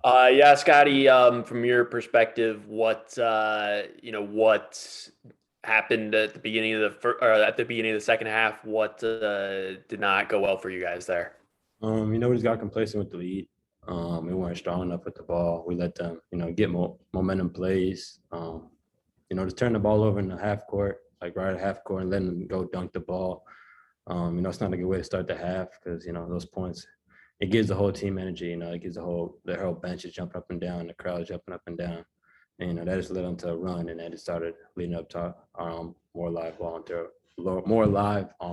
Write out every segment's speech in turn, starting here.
Yeah, Scotty, from your perspective, what happened at the beginning of at the beginning of the second half? What did not go well for you guys there? We just got complacent with the lead. We weren't strong enough with the ball. We let them, get momentum plays. Just turn the ball over in the half court, like right at half court, and letting them go dunk the ball. It's not a good way to start the half because those points. It gives the whole team energy. It gives the whole bench is jumping up and down, the crowd jumping up and down, and that just led them to a run, and that just started leading up to more live on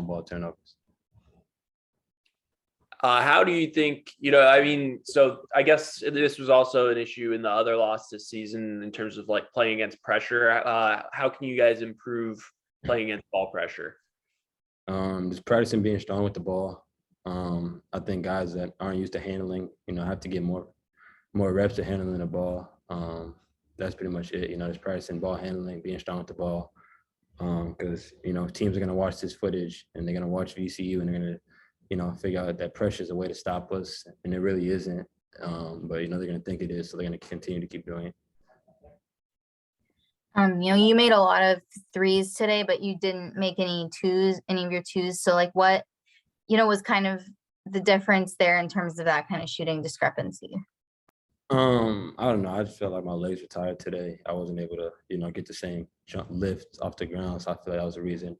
ball turnovers. How do you think, so I guess this was also an issue in the other loss this season in terms of like playing against pressure. How can you guys improve playing against ball pressure? Just practicing being strong with the ball. I think guys that aren't used to handling, have to get more reps to handling the ball. That's pretty much it. Just practicing ball handling, being strong with the ball. Because teams are gonna watch this footage and they're gonna watch VCU and they're gonna figure out that pressure is a way to stop us, and it really isn't. But they're gonna think it is, so they're gonna continue to keep doing it. You made a lot of threes today, but you didn't make any of your twos. So like what, was kind of the difference there in terms of that kind of shooting discrepancy? I don't know. I just felt like my legs were tired today. I wasn't able to, get the same jump lift off the ground. So I feel like that was the reason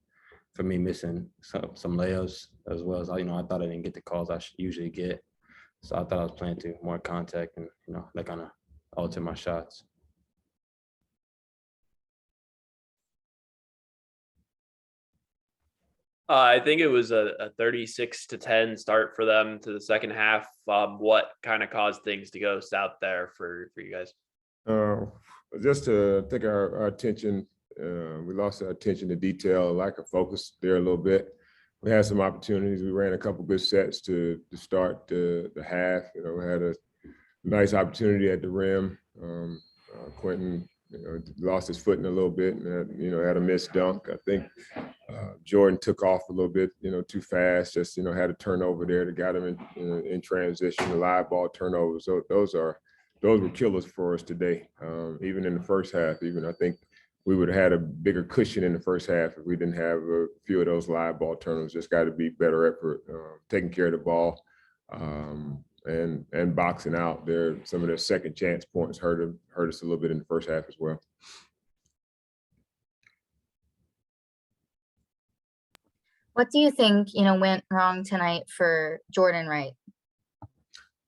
for me missing some layups, as well as, I thought I didn't get the calls I usually get. So I thought I was playing to more contact and, that kind of altered my shots. I think it was a 36-10 start for them to the second half. What kind of caused things to go south there for you guys? Just to take our attention, we lost our attention to detail, lack of focus there a little bit. We had some opportunities. We ran a couple good sets to start the half. We had a nice opportunity at the rim. Quentin, lost his footing a little bit and, had a missed dunk. I think Jordan took off a little bit, too fast. Just, had a turnover there that got him in transition, the live ball turnovers. So those were killers for us today. Even in the first half, I think we would have had a bigger cushion in the first half if we didn't have a few of those live ball turnovers. Just got to be better effort, taking care of the ball, and boxing out. Some of their second chance points hurt us a little bit in the first half as well. What do you think, went wrong tonight for Jordan Wright?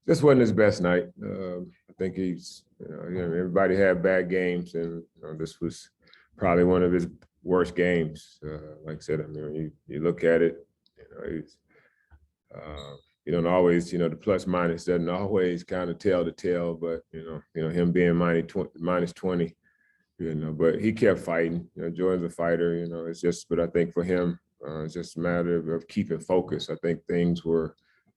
This wasn't his best night. I think he's, everybody had bad games, and this was probably one of his worst games. Like I said, you look at it, you don't always, the plus minus doesn't always kind of tell the tale, but him being minus 20, but he kept fighting. Jordan's a fighter. It's just, but I think for him, it's just a matter of keeping focus. I think things were.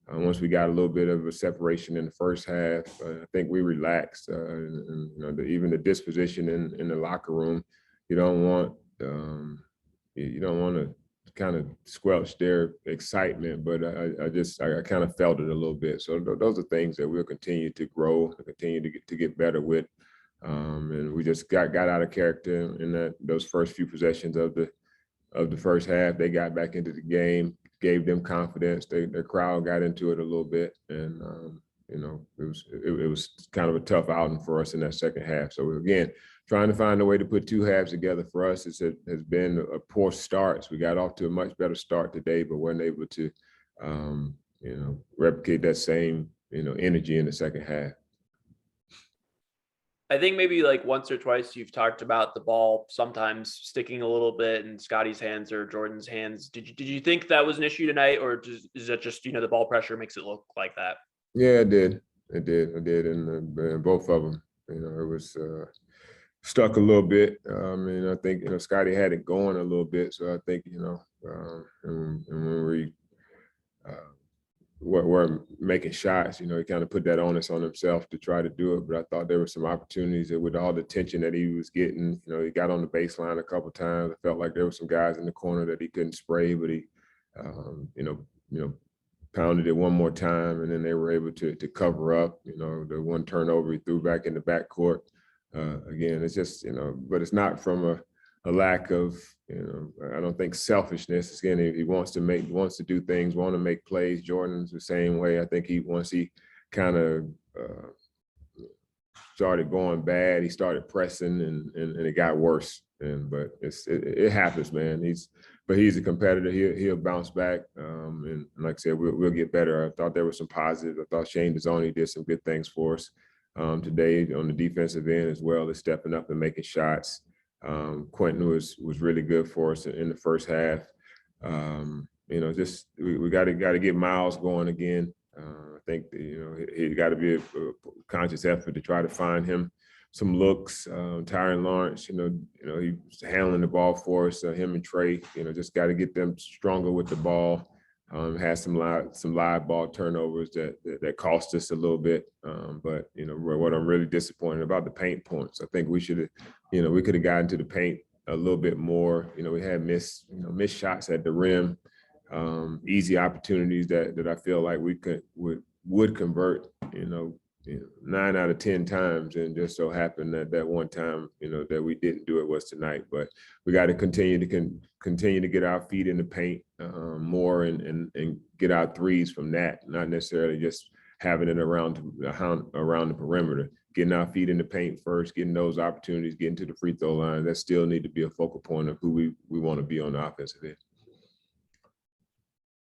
Once we got a little bit of a separation in the first half, I think we relaxed. And even the disposition in the locker room, you don't want to kind of squelch their excitement, but I kind of felt it a little bit. So those are things that we'll continue to grow, continue to get better with. And we just got out of character in those first few possessions of the first half. They got back into the game, gave them confidence. Their crowd got into it a little bit, and it was kind of a tough outing for us in that second half. So again, trying to find a way to put two halves together for us has been a poor start. So we got off to a much better start today, but weren't able to replicate that same energy in the second half. I think maybe like once or twice you've talked about the ball sometimes sticking a little bit in Scotty's hands or Jordan's hands. Did you think that was an issue tonight, or is that just the ball pressure makes it look like that? Yeah, it did. It did, and both of them. It was stuck a little bit. I think Scotty had it going a little bit, so I think and when we were making shots, he kind of put that onus on himself to try to do it. But I thought there were some opportunities that with all the tension that he was getting, he got on the baseline a couple of times. I felt like there were some guys in the corner that he couldn't spray, but he, pounded it one more time, and then they were able to cover up, you know, the one turnover he threw back in the backcourt. Again, it's just, you know, but it's not from a lack of, you know, I don't think selfishness. Again, he wants to do things, want to make plays. Jordan's the same way. I think once he kind of started going bad, he started pressing, and it got worse. But it happens, man. He's a competitor. He'll bounce back. And like I said, we'll get better. I thought there was some positives. I thought Shane Dezzoni did some good things for us today on the defensive end, as well as stepping up and making shots. Quentin was really good for us in the first half. You know, just we got to get Miles going again. I think you know, he got to be a conscious effort to try to find him some looks. Tyron Lawrence, you know, he's handling the ball for us. Him and Trey, you know, just got to get them stronger with the ball. Had some live ball turnovers that cost us a little bit. But you know, what I'm really disappointed about the paint points. I think we should have, you know, we could have gotten to the paint a little bit more. You know, we had missed shots at the rim, easy opportunities that I feel like we would convert. You know, 9 out of 10 times, and just so happened that one time, you know, that we didn't do it was tonight. But we got to continue to get our feet in the paint more and get our threes from that, not necessarily just having it around the perimeter. Getting our feet in the paint first, getting those opportunities, getting to the free throw line. That still need to be a focal point of who we want to be on the offensive end.